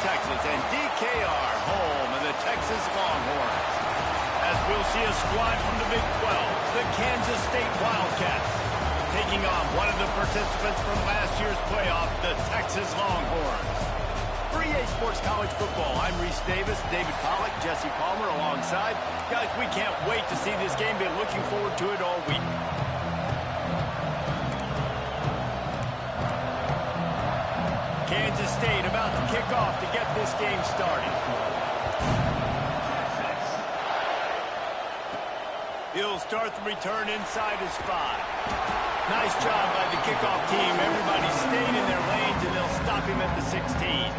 Texas, and DKR, home of the Texas Longhorns. As we'll see a squad from the Big 12, the Kansas State Wildcats, taking on one of the participants from last year's playoff, the Texas Longhorns. For EA Sports College Football, I'm Reese Davis, David Pollack, Jesse Palmer alongside. Guys, we can't wait to see this game. Been looking forward to it all week. Kansas State about to kick off to get this game started. He'll start the return inside his 5. Nice job by the kickoff team. Everybody stayed in their lanes, and they'll stop him at the 16.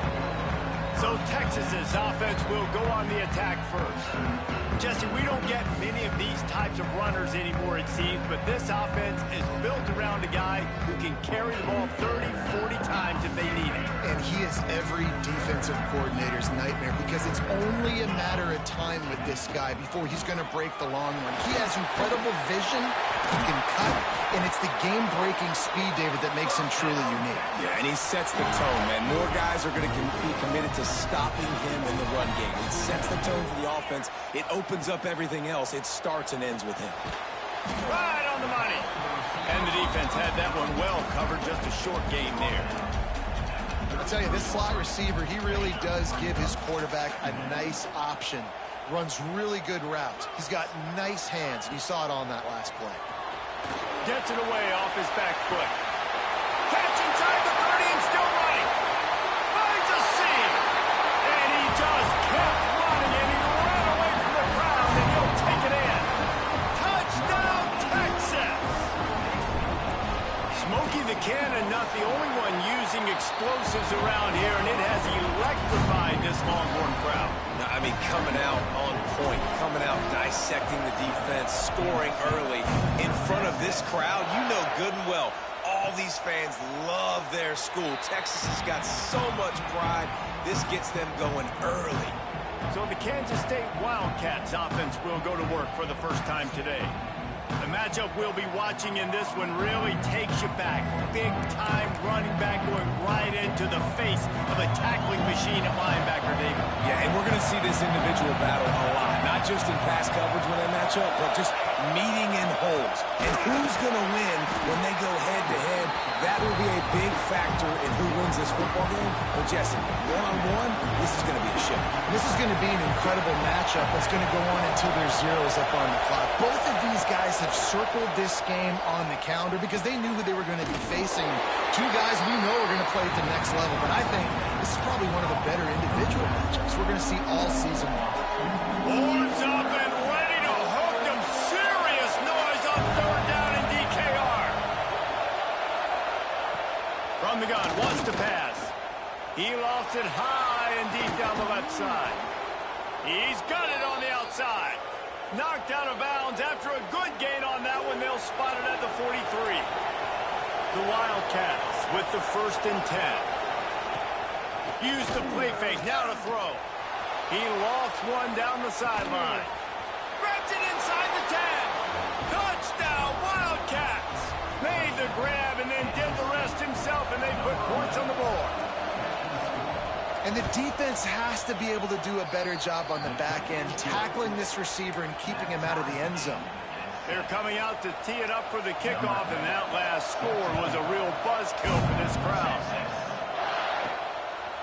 So Texas's offense will go on the attack first. Jesse, we don't get many of these types of runners anymore, it seems, but this offense is built around a guy who can carry the ball 30, 40 times if they need it. And he is every defensive coordinator's nightmare because it's only a matter of time with this guy before he's going to break the long run. He has incredible vision, he can cut, and it's the game-breaking speed, David, that makes him truly unique. Yeah, and he sets the tone, man. More guys are going to be committed to stopping him in the run game. It sets the tone for the offense. It opens up everything else. It starts and ends with him. Right on the money. And the defense had that one well covered. Just a short gain there. I'll tell you, this slot receiver, he really does give his quarterback a nice option. Runs really good routes. He's got nice hands. You saw it on that last play. Gets it away off his back foot. Catch inside the 30 and still running. Finds a seam. And he just kept running, and he ran away from the crowd, and he'll take it in. Touchdown, Texas! Smokey the Cannon, not the only one using explosives around here, and it has electrified this Longhorn crowd. I mean, coming out on point, coming out dissecting the defense, scoring early in front of this crowd. You know good and well, all these fans love their school. Texas has got so much pride. This gets them going early. So the Kansas State Wildcats offense will go to work for the first time today. The matchup we'll be watching in this one really takes you back. Big-time running back going right into the face of a tackling machine at linebacker, David. Yeah, and we're going to see this individual battle a lot. Not just in pass coverage when they match up, but just meeting in holes. And who's going to win when they go head-to-head? That will be a big factor in who wins this football game. But, Jesse, one-on-one, this is going to be a show. This is going to be an incredible matchup that's going to go on until there's zeros up on the clock. Both of these guys have circled this game on the calendar because they knew who they were going to be facing. Two guys we know are going to play at the next level, but I think this is probably one of the better individual matchups we're going to see all season long. Horns up and ready to hook them. Serious noise on third down in DKR. From the gun, wants to pass. He lofts it high and deep down the left side. He's got it on the outside. Knocked out of bounds after a good gain on that one. They'll spot it at the 43. The Wildcats with the 1st and 10. Use the play fake. Now to throw. He lofts one down the sideline. Grabs it inside the 10. Touchdown, Wildcats. Made the grab and then did the rest himself, and they put points on the board. And the defense has to be able to do a better job on the back end, tackling this receiver and keeping him out of the end zone. They're coming out to tee it up for the kickoff, and that last score was a real buzzkill for this crowd.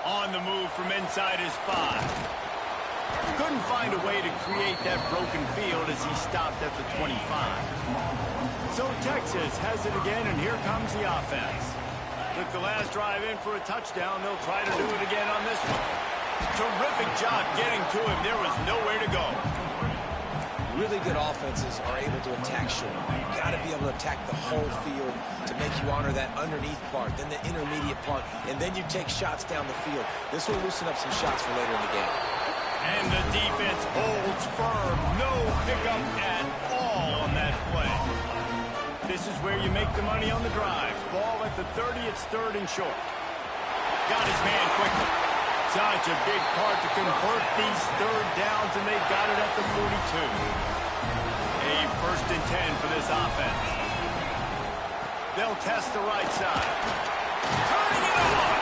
On the move from inside his 5. Couldn't find a way to create that broken field as he stopped at the 25. So Texas has it again, and here comes the offense. Took the last drive in for a touchdown. They'll try to do it again on this one. Terrific job getting to him. There was nowhere to go. Really good offenses are able to attack short. You've got to be able to attack the whole field to make you honor that underneath part, then the intermediate part, and then you take shots down the field. This will loosen up some shots for later in the game. And the defense holds firm. No pickup at all on that play. This is where you make the money on the drives. Ball at the 30, it's 3rd and short. Got his man quickly. Such a big part to convert these 3rd downs, and they got it at the 42. A 1st and 10 for this offense. They'll test the right side. Turning it on.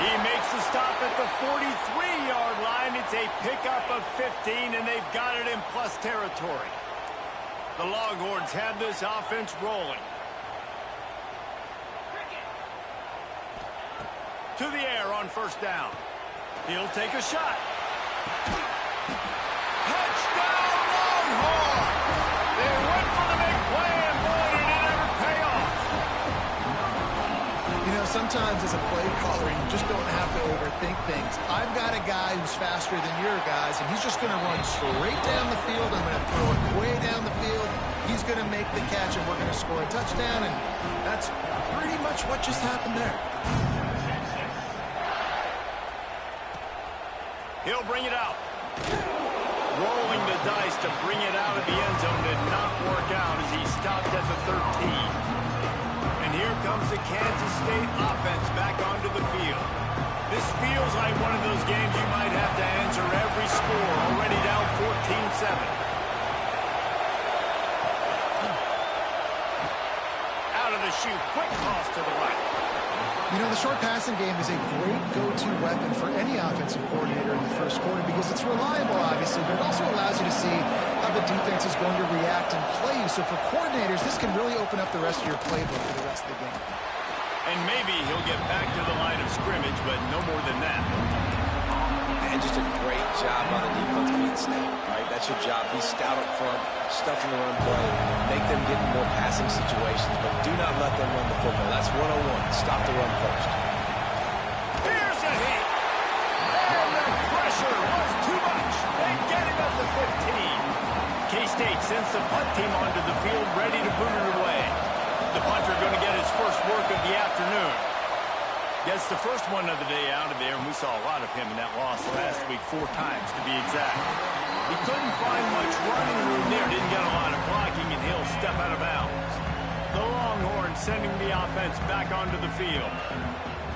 He makes the stop at the 43-yard line. It's a pickup of 15, and they've got it in plus territory. The Longhorns have this offense rolling. To the air on first down. He'll take a shot. Touchdown, Longhorns! They went for the big play, and boy, did it ever pay off. You know, sometimes as a play caller, you just don't have to overthink things. I've got a guy who's faster than your guys, and he's just going to run straight down the field. I'm going to throw it way down the field. He's going to make the catch, and we're going to score a touchdown, and that's pretty much what just happened there. He'll bring it out. Rolling the dice to bring it out of the end zone did not work out as he stopped at the 13. And here comes the Kansas State offense back onto the field. This feels like one of those games you might have to answer every score, already down 14-7. Out of the chute, quick toss to the right. You know, the short passing game is a great go-to weapon for any offensive coordinator in the first quarter because it's reliable, obviously, but it also allows you to see how the defense is going to react and play you. So for coordinators, this can really open up the rest of your playbook for the rest of the game. And maybe he'll get back to the line of scrimmage, but no more than that. And just a great job on the defense being stout, right? That's your job. Be stout up front, stuffing the run play, make them get in more passing situations, but do not let them run the football. That's 101. Stop the run first. Here's a hit. And the pressure was too much. They get him at the 15. K-State sends the punt team onto the field, ready to boot it away. The punter going to get his first work of the afternoon. Gets the first one of the day out of there, and we saw a lot of him in that loss last week, 4 times to be exact. He couldn't find much running room there, didn't get a lot of blocking, and he'll step out of bounds. The Longhorns sending the offense back onto the field.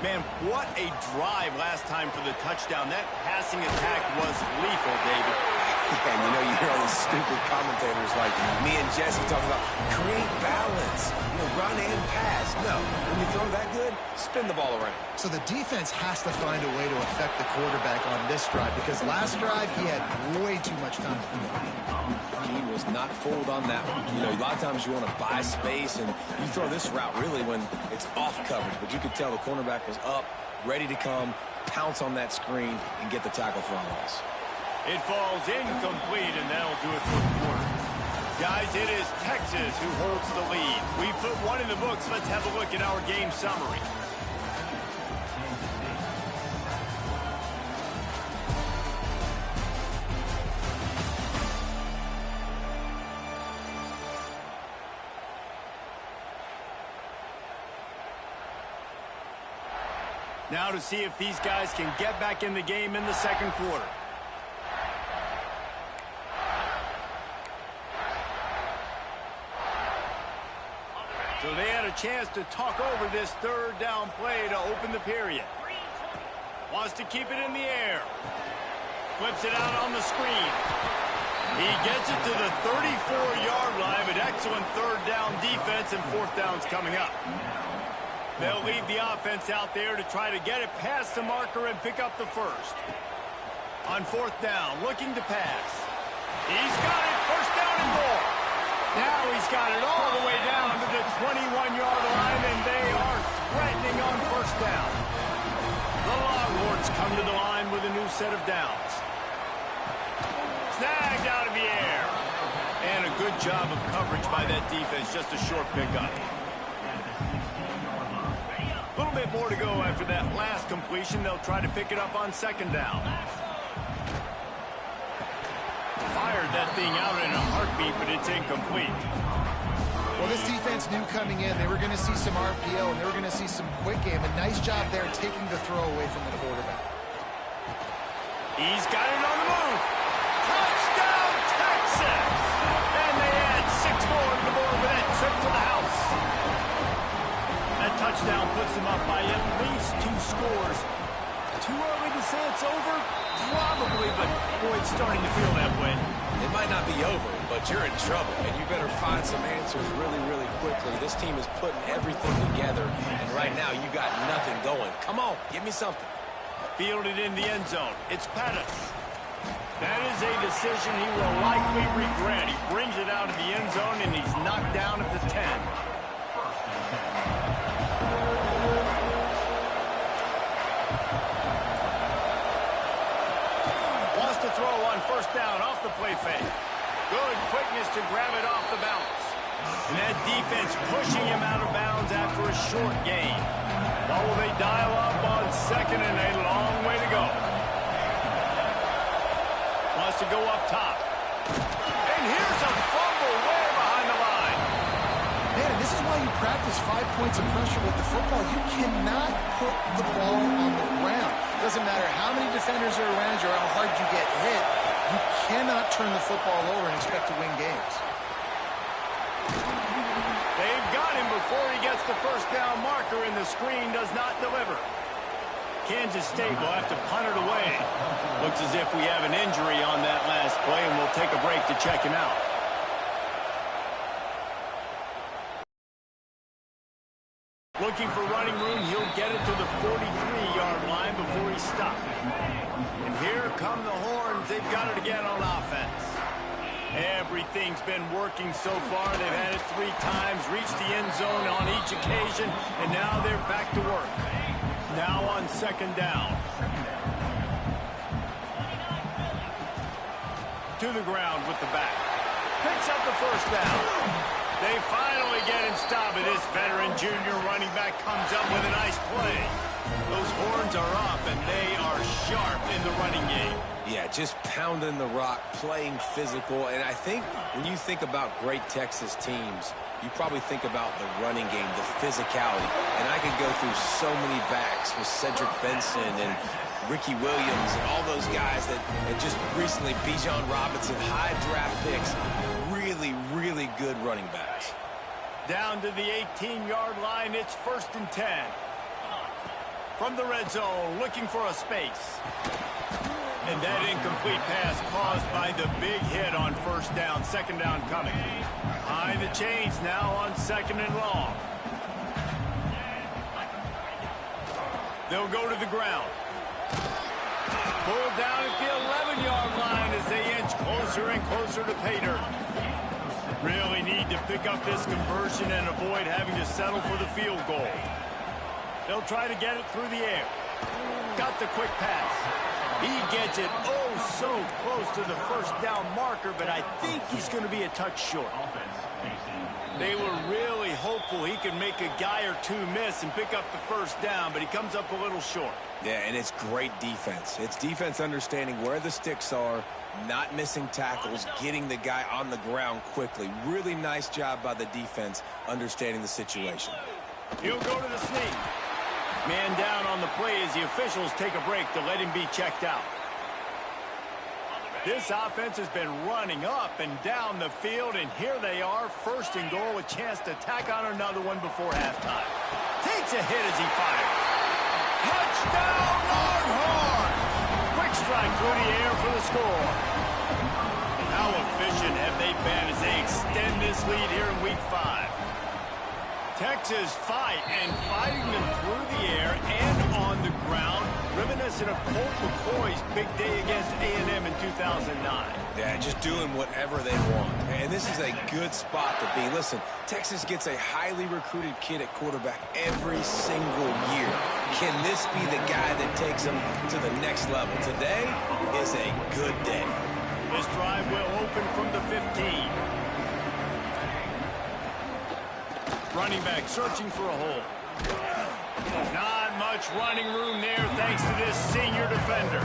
Man, what a drive last time for the touchdown. That passing attack was lethal, David. And you know, you hear all these stupid commentators like me and Jesse talking about create balance, you know, run and pass. No, when you throw that good, spin the ball around. So the defense has to find a way to affect the quarterback on this drive because last drive he had way too much time. He was not fooled on that one. You know, a lot of times you want to buy space, and you throw this route really when it's off coverage, but you could tell the cornerback was up, ready to come, pounce on that screen, and get the tackle for a loss. It falls incomplete, and that'll do it for the quarter. Guys, it is Texas who holds the lead. We put one in the books. Let's have a look at our game summary. Now to see if these guys can get back in the game in the second quarter. So they had a chance to talk over this third down play to open the period. Wants to keep it in the air. Flips it out on the screen. He gets it to the 34-yard line, but excellent third down defense, and fourth down's coming up. They'll leave the offense out there to try to get it past the marker and pick up the first. On fourth down, looking to pass. He's got it, first down and more. Now he's got it all the way down to the 21-yard line, and they are threatening on first down. The Longhorns come to the line with a new set of downs. Snagged out of the air. And a good job of coverage by that defense, just a short pickup. A little bit more to go after that last completion. They'll try to pick it up on second down. Fired that thing out in a heartbeat, but it's incomplete. Well, this defense knew coming in they were going to see some RPO and they were going to see some quick game. A nice job there taking the throw away from the quarterback. He's got it on the move. Touchdown, Texas! And they add 6 more to the board with that trip to the house. That touchdown puts them up by at least 2 scores. Too early to say it's over? Probably, but boy, it's starting to feel that way. It might not be over, but you're in trouble, and you better find some answers really, really quickly. This team is putting everything together, and right now you got nothing going. Come on, give me something. Fielded in the end zone. It's Pettis. That is a decision he will likely regret. He brings it out of the end zone, and he's knocked down at the 10. Wants to throw on first down off the play fake. Good quickness to grab it off the bounce. And that defense pushing him out of bounds after a short gain. Now will they dial up on second and a long way to go. Wants to go up top. And here's a fumble way behind the line. Man, this is why you practice 5 points of pressure with the football. You cannot put the ball on the ground. Doesn't matter how many defenders are around you or how hard you get hit. You cannot turn the football over and expect to win games. They've got him before he gets the first down marker, and the screen does not deliver. Kansas State will have to punt it away. Looks as if we have an injury on that last play, and we'll take a break to check him out. Looking for running room, he'll get it to the 43-yard line before he stopped. And here come the horns. They've got it again on offense. Everything's been working so far. They've had it 3 times, reached the end zone on each occasion, and now they're back to work. Now on second down. To the ground with the back. Picks up the first down. They finally get him stopped. This veteran junior running back comes up with a nice play. Those horns are up, and they are sharp in the running game. Yeah, just pounding the rock, playing physical. And I think when you think about great Texas teams, you probably think about the running game, the physicality. And I could go through so many backs with Cedric Benson and Ricky Williams and all those guys that just recently, Bijan Robinson, high draft picks, really, really good running backs. Down to the 18-yard line, it's 1st and 10. From the red zone, looking for a space. And that incomplete pass caused by the big hit on first down. Second down coming. Behind the chains now on second and long. They'll go to the ground. Pulled down at the 11-yard line as they inch closer and closer to pay dirt. Really need to pick up this conversion and avoid having to settle for the field goal. They'll try to get it through the air. Got the quick pass. He gets it so close to the first down marker, but I think he's going to be a touch short. They were really hopeful he could make a guy or two miss and pick up the first down, but he comes up a little short. Yeah, and it's great defense. It's defense understanding where the sticks are, not missing tackles, getting the guy on the ground quickly. Really nice job by the defense understanding the situation. He'll go to the sneak. Man down on the play as the officials take a break to let him be checked out. This offense has been running up and down the field, and here they are, 1st and goal, a chance to tack on another one before halftime. Takes a hit as he fires. Touchdown, Longhorns! Quick strike through the air for the score. And how efficient have they been as they extend this lead here in Week 5. Texas fighting them through the air and on the ground, reminiscent of Colt McCoy's big day against A&M in 2009. Yeah, just doing whatever they want. And this is a good spot to be. Listen, Texas gets a highly recruited kid at quarterback every single year. Can this be the guy that takes them to the next level? Today is a good day. This drive will open from the 15. Running back searching for a hole. Not much running room there thanks to this senior defender.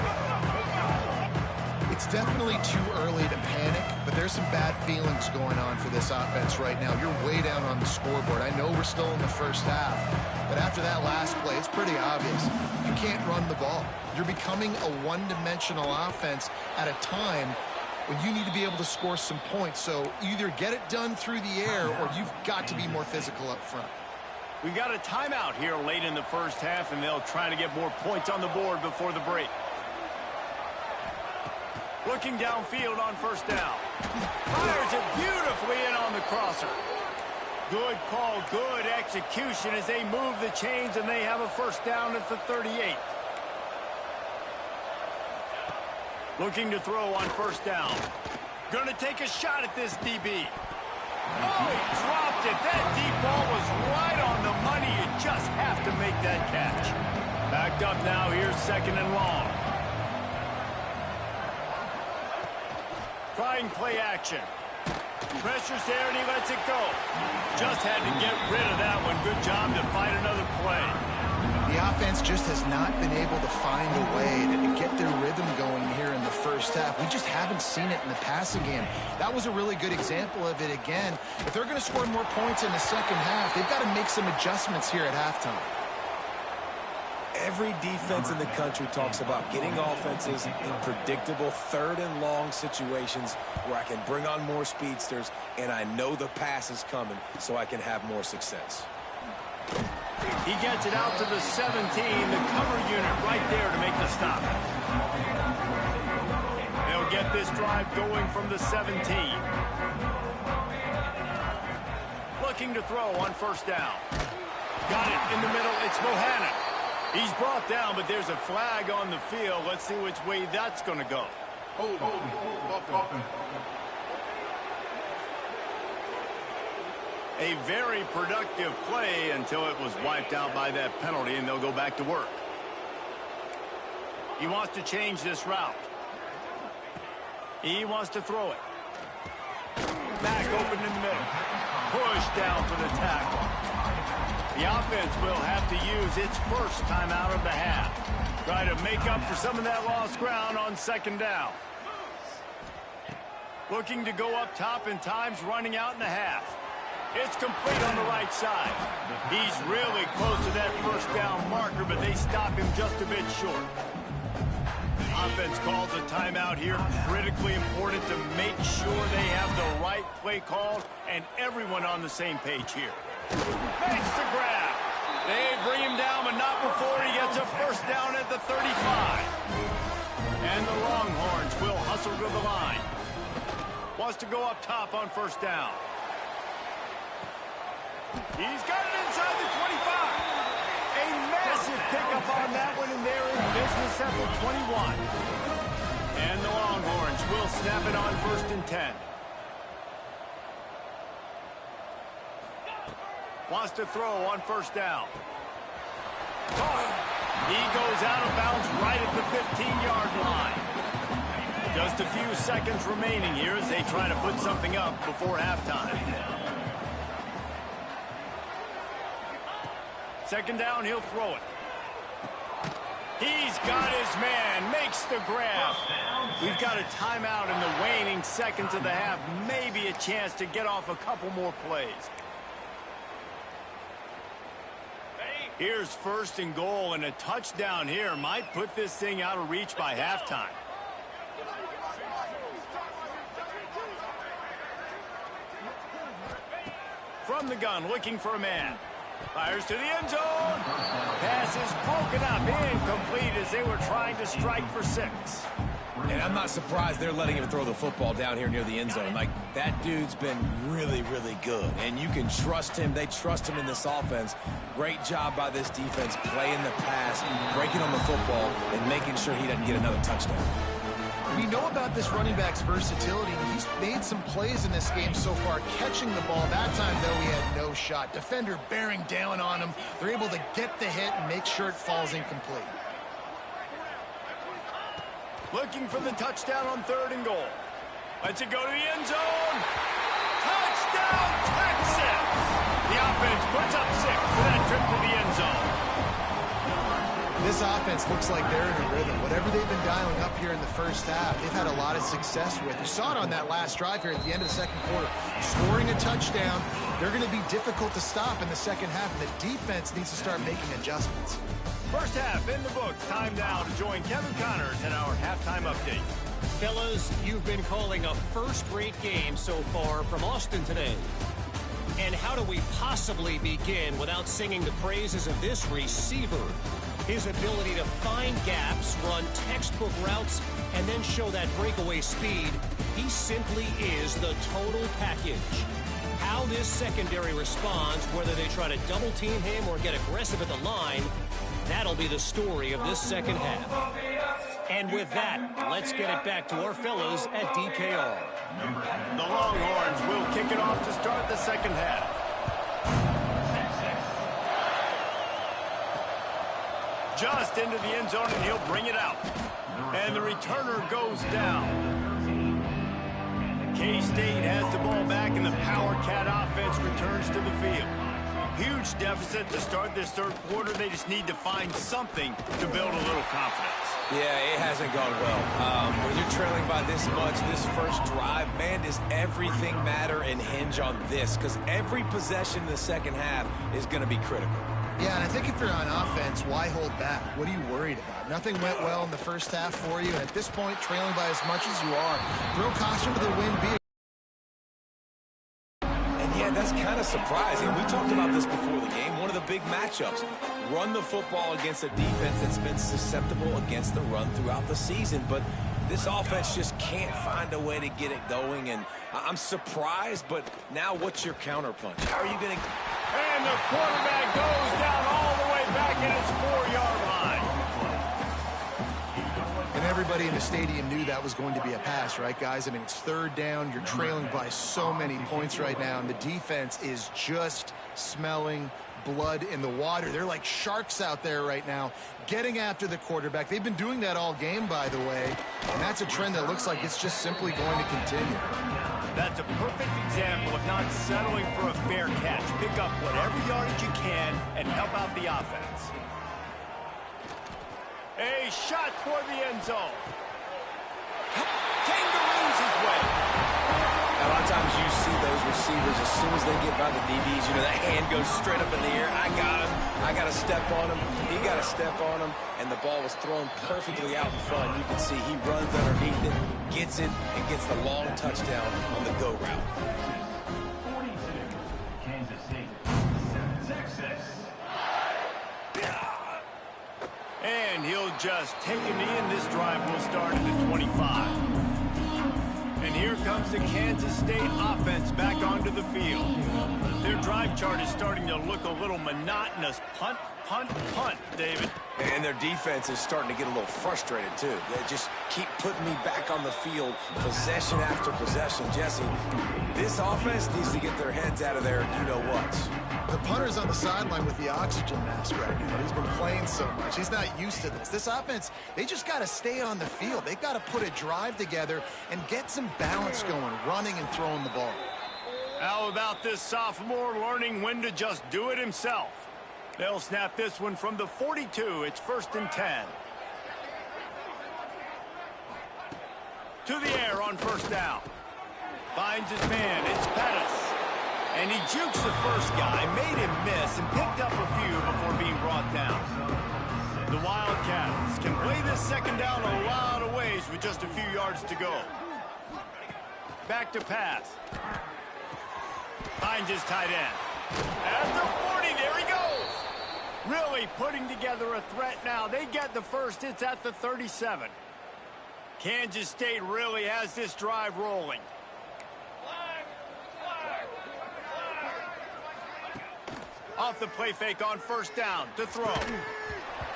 It's definitely too early to panic, but there's some bad feelings going on for this offense right now. You're way down on the scoreboard. I know we're still in the first half, but after that last play, it's pretty obvious. You can't run the ball. You're becoming a one-dimensional offense at a time when you need to be able to score some points. So either get it done through the air or you've got to be more physical up front. We've got a timeout here late in the first half, and they'll try to get more points on the board before the break. Looking downfield on first down. Fires it beautifully in on the crosser. Good call, good execution as they move the chains, and they have a first down at the 38. Looking to throw on first down. Gonna take a shot at this DB. Oh, he dropped it. That deep ball was right on the money. You just have to make that catch. Backed up now. Here's second and long. Trying play action. Pressure's there, and he lets it go. Just had to get rid of that one. Good job to find another play. The offense just has not been able to find a way to get their rhythm going here in the first half. We just haven't seen it in the passing game. That was a really good example of it again. If they're going to score more points in the second half, they've got to make some adjustments here at halftime. Every defense in the country talks about getting offenses in predictable third and long situations where I can bring on more speedsters and I know the pass is coming so I can have more success. He gets it out to the 17, the cover unit right there to make the stop. They'll get this drive going from the 17. Looking to throw on first down. Got it in the middle. It's Bohannon. He's brought down, but there's a flag on the field. Let's see which way that's going to go. A very productive play until it was wiped out by that penalty, and they'll go back to work. He wants to change this route. He wants to throw it. Back open in the middle. Push down for the tackle. The offense will have to use its first timeout of the half. Try to make up for some of that lost ground on second down. Looking to go up top, and time's running out in the half. It's complete on the right side. He's really close to that first down marker, but they stop him just a bit short. Offense calls a timeout here. Critically important to make sure they have the right play called and everyone on the same page here. Makes the grab. They bring him down, but not before he gets a first down at the 35. And the Longhorns will hustle to the line. Wants to go up top on first down. He's got it inside the 25. A massive pickup on that one, and they're in business at the 21. And the Longhorns will snap it on first and 10. Wants to throw on first down. He goes out of bounds right at the 15-yard line. Just a few seconds remaining here as they try to put something up before halftime. Second down, he'll throw it. He's got his man, makes the grab. We've got a timeout in the waning seconds of the half. Maybe a chance to get off a couple more plays. Here's first and goal, and a touchdown here might put this thing out of reach by halftime. From the gun, looking for a man. Fires to the end zone. Pass is broken up, incomplete as they were trying to strike for 6. And I'm not surprised they're letting him throw the football down here near the end zone. Like, that dude's been really, really good. And you can trust him. They trust him in this offense. Great job by this defense playing the pass, breaking on the football, and making sure he doesn't get another touchdown. We know about this running back's versatility. He's made some plays in this game so far, catching the ball. That time, though, he had no shot. Defender bearing down on him. They're able to get the hit and make sure it falls incomplete. Looking for the touchdown on third and goal. Lets it go to the end zone. Touchdown, Texas! The offense puts up 6 for that trip to the end zone. This offense looks like they're in a rhythm. Whatever they've been dialing up here in the first half, they've had a lot of success with. You saw it on that last drive here at the end of the second quarter. Scoring a touchdown, they're going to be difficult to stop in the second half, and the defense needs to start making adjustments. First half in the books. Time now to join Kevin Connors in our halftime update. Fellas, you've been calling a first-rate game so far from Austin today. And how do we possibly begin without singing the praises of this receiver? His ability to find gaps, run textbook routes, and then show that breakaway speed. He simply is the total package. How this secondary responds, whether they try to double-team him or get aggressive at the line, that'll be the story of this second half. And with that, let's get it back to our fellows at DKR. The Longhorns will kick it off to start the second half. Just into the end zone, and he'll bring it out. And the returner goes down. K-State has the ball back, and the Power Cat offense returns to the field. Huge deficit to start this third quarter. They just need to find something to build a little confidence. Yeah, it hasn't gone well. When you're trailing by this much, this first drive, man, does everything matter and hinge on this? Because every possession in the second half is going to be critical. Yeah, and I think if you're on offense, why hold back? What are you worried about? Nothing went well in the first half for you. And at this point, trailing by as much as you are, throw caution to the wind. And yeah, that's kind of surprising. We talked about this before the game. One of the big matchups. Run the football against a defense that's been susceptible against the run throughout the season. But this offense just can't find a way to get it going. And I'm surprised, but now what's your counterpunch? How are you going to... And the quarterback goes down all the way back in his 4-yard line. And everybody in the stadium knew that was going to be a pass, right, guys? I mean, it's third down. You're trailing by so many points right now, and the defense is just smelling blood in the water. They're like sharks out there right now, getting after the quarterback. They've been doing that all game, by the way, and that's a trend that looks like it's just simply going to continue. That's a perfect example of not settling for a fair catch. Pick up whatever yardage you can and help out the offense. A shot toward the end zone. Kangaroos his way. A lot of times you see those receivers, as soon as they get by the DBs, you know, that hand goes straight up in the air. I got him. I got to step on him. He got to step on him. And the ball was thrown perfectly out in front. You can see he runs underneath it, gets it, and gets the long touchdown on the go route. 42, Kansas State, Texas. And he'll just take a knee, and this drive will start at the 25. And here comes the Kansas State offense back onto the field. Their drive chart is starting to look a little monotonous. Punt, punt, punt, David. And their defense is starting to get a little frustrated, too. They just keep putting me back on the field, possession after possession. Jesse, this offense needs to get their heads out of there, you-know-what. The punter's on the sideline with the oxygen mask right now. He's been playing so much. He's not used to this. This offense, they just got to stay on the field. They've got to put a drive together and get some balance going, running and throwing the ball. How about this sophomore learning when to just do it himself? They'll snap this one from the 42. It's 1st and 10. To the air on 1st down. Finds his man. It's Pettis. And he jukes the first guy, made him miss, and picked up a few before being brought down. The Wildcats can play this second down a lot of ways with just a few yards to go. Back to pass. Finds his tight end. At the 40, there he goes. Really putting together a threat now. They get the first. It's at the 37. Kansas State really has this drive rolling. Off the play fake on 1st down to throw.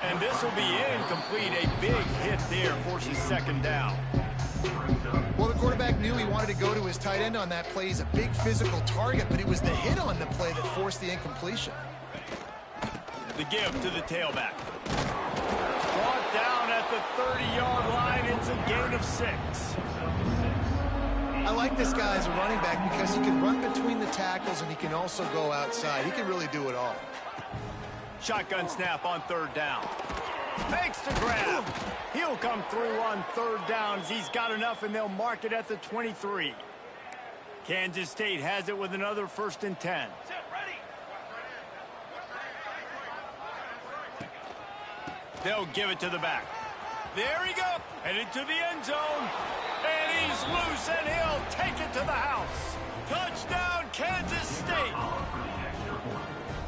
And this will be incomplete. A big hit there forces 2nd down. Well, the quarterback knew he wanted to go to his tight end on that play. He's a big physical target, but it was the hit on the play that forced the incompletion. The give to the tailback. Brought down at the 30-yard line. It's a gain of 6. I like this guy as a running back because he can run between the tackles and he can also go outside. He can really do it all. Shotgun snap on 3rd down. Makes the grab. He'll come through on 3rd down as he's got enough, and they'll mark it at the 23. Kansas State has it with another 1st and 10. They'll give it to the back. There he goes. Headed to the end zone. And he's loose, and he'll take it to the house. Touchdown, Kansas State.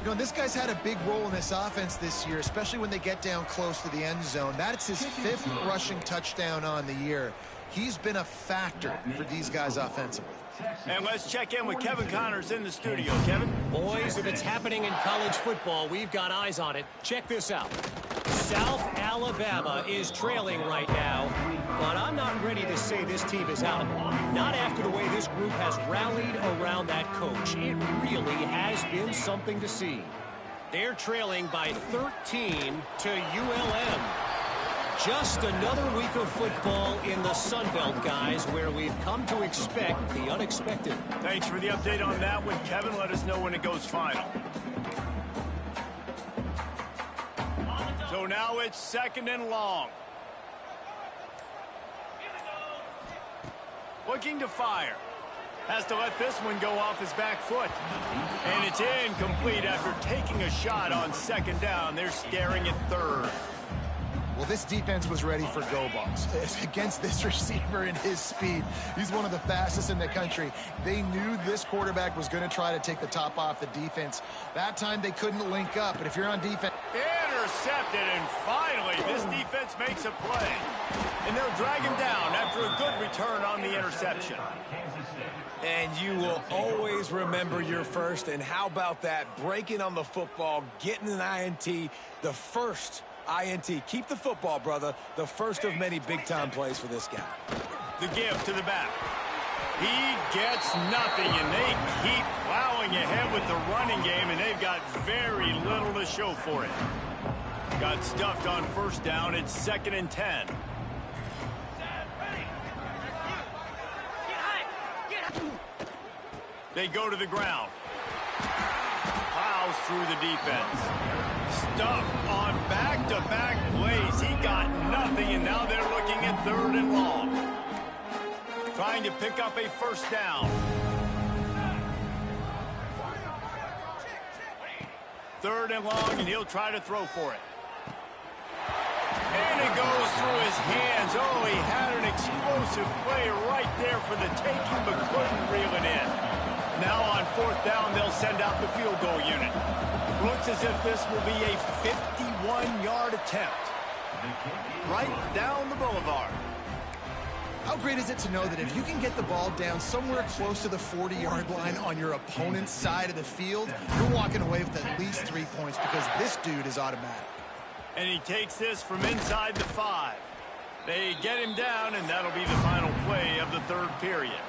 You know, this guy's had a big role in this offense this year, especially when they get down close to the end zone. That's his 5th rushing touchdown on the year. He's been a factor for these guys offensively. And let's check in with Kevin Connors in the studio. Kevin? Boys, if it's happening in college football, we've got eyes on it. Check this out. South Alabama is trailing right now, but I'm not ready to say this team is out. Not after the way this group has rallied around that coach. It really has been something to see. They're trailing by 13 to ULM. Just another week of football in the Sun Belt, guys, where we've come to expect the unexpected. Thanks for the update on that one, Kevin. Let us know when it goes final. So now it's 2nd and long. Looking to fire. Has to let this one go off his back foot. And it's incomplete after taking a shot on 2nd down. They're staring at 3rd. Well, this defense was ready for go balls. Against this receiver and his speed, he's one of the fastest in the country. They knew this quarterback was going to try to take the top off the defense. That time they couldn't link up, but if you're on defense... Intercepted, and finally this defense makes a play. And they'll drag him down after a good return on the interception. And you will always remember your first. And how about that? Breaking on the football, getting an INT, the first INT. Keep the football, brother. The first of many big-time plays for this guy. The give to the back. He gets nothing, and they keep plowing ahead with the running game, and they've got very little to show for it. Got stuffed on 1st down. It's 2nd and 10. They go to the ground. Plows through the defense. Stuffed on back-to-back plays. He got nothing, and now they're looking at 3rd and long. Trying to pick up a 1st down. 3rd and long, and he'll try to throw for it. And it goes through his hands. Oh, he had an explosive play right there for the taking, but couldn't reel it in. Now on 4th down, they'll send out the field goal unit. Looks as if this will be a 51-yard attempt. Right down the boulevard. How great is it to know that if you can get the ball down somewhere close to the 40-yard line on your opponent's side of the field, you're walking away with at least 3 points because this dude is automatic. And he takes this from inside the 5. They get him down, and that'll be the final play of the 3rd period.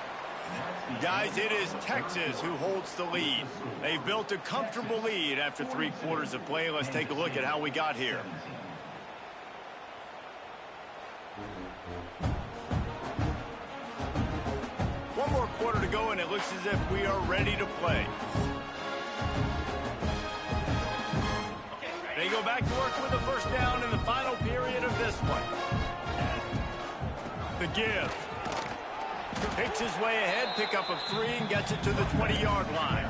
Guys, it is Texas who holds the lead. They've built a comfortable lead after 3 quarters of play. Let's take a look at how we got here. One more quarter to go, and it looks as if we are ready to play. They go back to work with a 1st down in the final period of this one. The give. Picks his way ahead, pick up of 3, and gets it to the 20-yard line.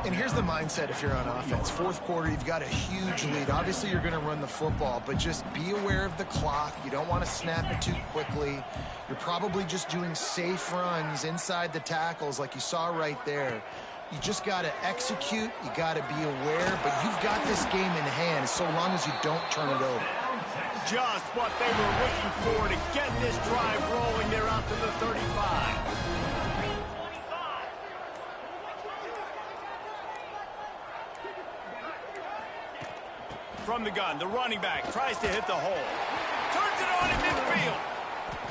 And here's the mindset if you're on offense. 4th quarter, you've got a huge lead. Obviously, you're going to run the football, but just be aware of the clock. You don't want to snap it too quickly. You're probably just doing safe runs inside the tackles like you saw right there. You just got to execute. You got to be aware, but you've got this game in hand so long as you don't turn it over. Just what they were looking for to get this drive rolling. They're out to the 35. From the gun, the running back tries to hit the hole. Turns it on in midfield.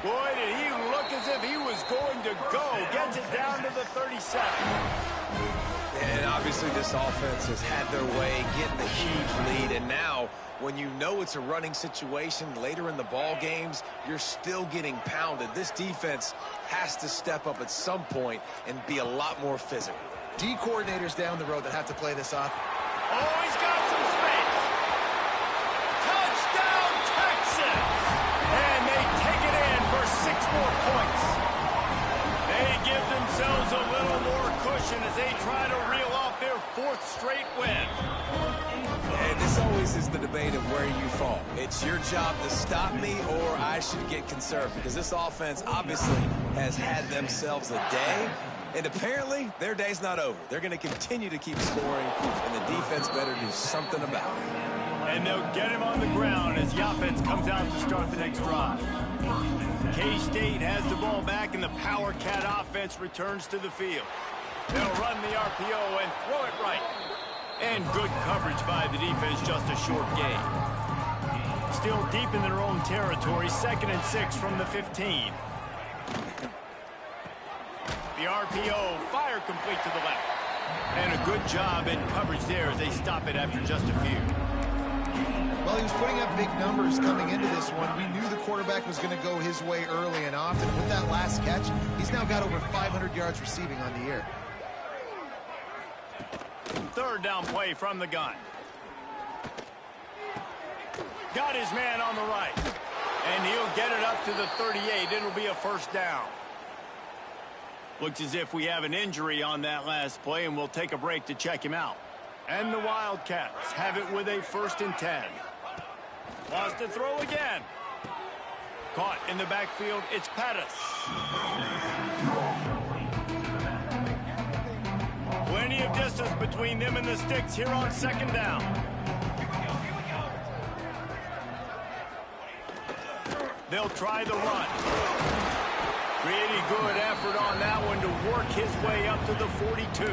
Boy, did he look as if he was going to go. Gets it down to the 37. And obviously this offense has had their way, getting a huge lead. And now, when you know it's a running situation later in the ball games, you're still getting pounded. This defense has to step up at some point and be a lot more physical. D coordinators down the road that have to play this off. Oh, he's got some space. Touchdown, Texas! And they take it in for 6 more points. They give themselves a little more cushion as they try to reel off their 4th straight win. And this always is the debate of where you fall. It's your job to stop me or I should get conserved, because this offense obviously has had themselves a day, and apparently their day's not over. They're going to continue to keep scoring, and the defense better do something about it. And they'll get him on the ground as the offense comes out to start the next drive. K-State has the ball back, and the Power Cat offense returns to the field. They'll run the RPO and throw it right. And good coverage by the defense, just a short gain. still deep in their own territory. 2nd and 6 from the 15. The RPO, fire complete to the left. And a good job in coverage there as they stop it after just a few. Well, he was putting up big numbers coming into this one. We knew the quarterback was going to go his way early and often. With that last catch, he's now got over 500 yards receiving on the year. 3rd down play from the gun. Got his man on the right. And he'll get it up to the 38. It'll be a 1st down. Looks as if we have an injury on that last play, and we'll take a break to check him out. And the Wildcats have it with a 1st and 10. Wants to throw again. Caught in the backfield, it's Pettis. Plenty of distance between them and the sticks here on 2nd down. They'll try the run. Pretty good effort on that one to work his way up to the 42.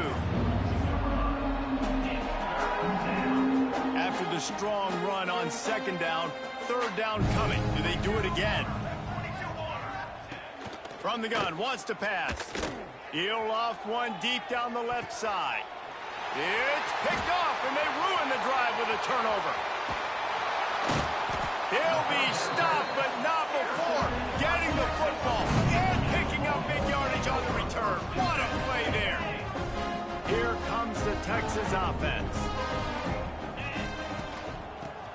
After the strong run on 2nd down, 3rd down coming. Do they do it again? From the gun, wants to pass. He'll loft one deep down the left side. It's picked off, and they ruin the drive with a turnover. He'll be stopped, but not before getting the football and picking up big yardage on the return. What a play there. Here comes the Texas offense.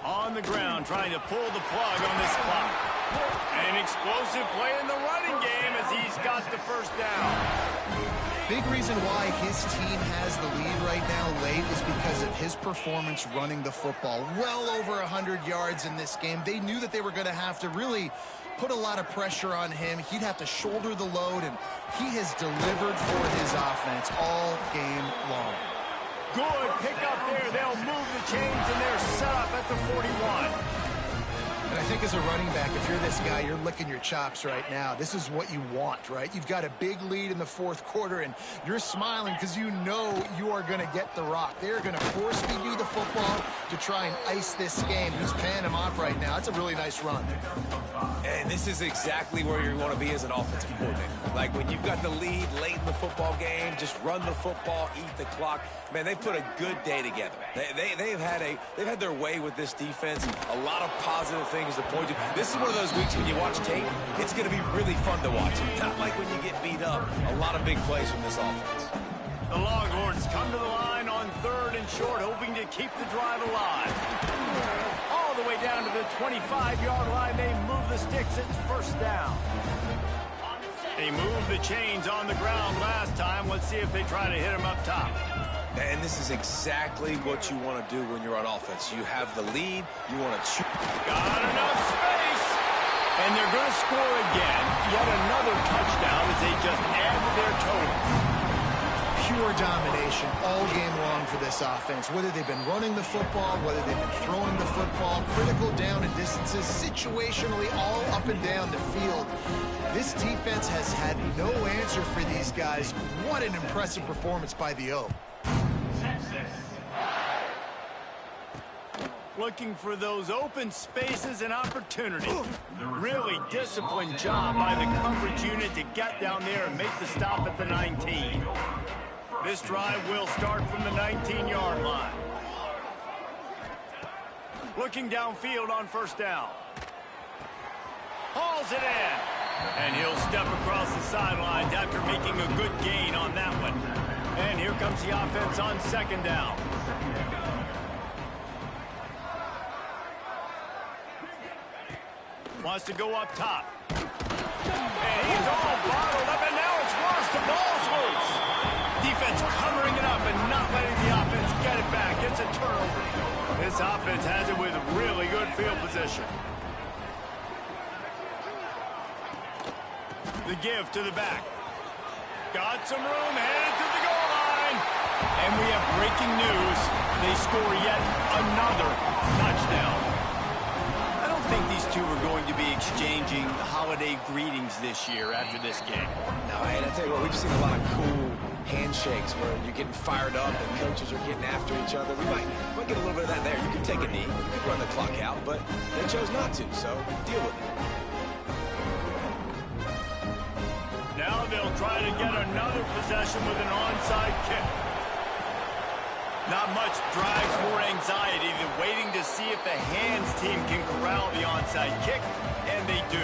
On the ground, trying to pull the plug on this clock. An explosive play in the running game as he's got the 1st down. Big reason why his team has the lead right now late is because of his performance running the football. Well over 100 yards in this game. They knew that they were going to have to really put a lot of pressure on him. He'd have to shoulder the load, and he has delivered for his offense all game long. Good pick up there. They'll move the chains, and they're set up at the 41. And I think as a running back, if you're this guy, you're licking your chops right now. This is what you want, right? You've got a big lead in the 4th quarter, and you're smiling because you know you are going to get the rock. They're going to force feed you the football to try and ice this game. He's paying him off right now. That's a really nice run. And this is exactly where you want to be as an offensive coordinator. Like when you've got the lead late in the football game, just run the football, eat the clock. Man, they put a good day together. They've had their way with this defense. A lot of positive things to point to. This is one of those weeks when you watch tape, it's going to be really fun to watch. Not like when you get beat up. A lot of big plays from this offense. The Longhorns come to the line on 3rd and short, hoping to keep the drive alive. All the way down to the 25-yard line, they move the sticks. It's 1st down. They moved the chains on the ground last time. Let's see if they try to hit them up top. And this is exactly what you want to do when you're on offense. You have the lead. You want to shoot. Got enough space. And they're going to score again. Yet another touchdown as they just added their total. Pure domination all game long for this offense. Whether they've been running the football, whether they've been throwing the football, critical down and distances, situationally all up and down the field. This defense has had no answer for these guys. What an impressive performance by the O. Looking for those open spaces and opportunities. Really disciplined job by the coverage unit to get down there and make the stop at the 19. This drive will start from the 19-yard line. Looking downfield on 1st down. Hauls it in. And he'll step across the sidelines after making a good gain on that one. And here comes the offense on 2nd down. Wants to go up top. And he's all bottled up, and now it's worse. The ball's loose. Defense covering it up and not letting the offense get it back. It's a turnover. This offense has it with really good field position. The give to the back. Got some room, headed to the goal line. And we have breaking news. They score yet another touchdown. I don't think these two are going to be exchanging holiday greetings this year after this game. No, and I tell you what, we've seen a lot of cool handshakes where you're getting fired up and coaches are getting after each other. We might get a little bit of that there. You can take a knee, you can run the clock out, but they chose not to, so deal with it. Now they'll try to get another possession with an onside kick. Not much drives more anxiety than waiting to see if the hands team can corral the onside kick, and they do.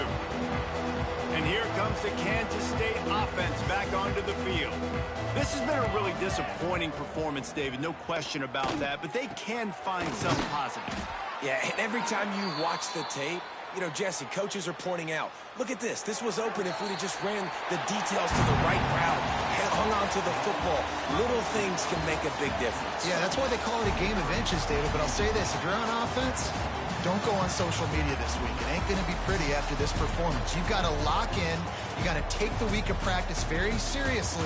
And here comes the Kansas State offense back onto the field. This has been a really disappointing performance, David, no question about that, but they can find some positives. Yeah, and every time you watch the tape, you know, Jesse, coaches are pointing out, look at this. This was open if we'd have just ran the details to the right route, hung on to the football. Little things can make a big difference. Yeah, that's why they call it a game of inches, David. But I'll say this, if you're on offense, don't go on social media this week. It ain't going to be pretty after this performance. You've got to lock in. You got to take the week of practice very seriously.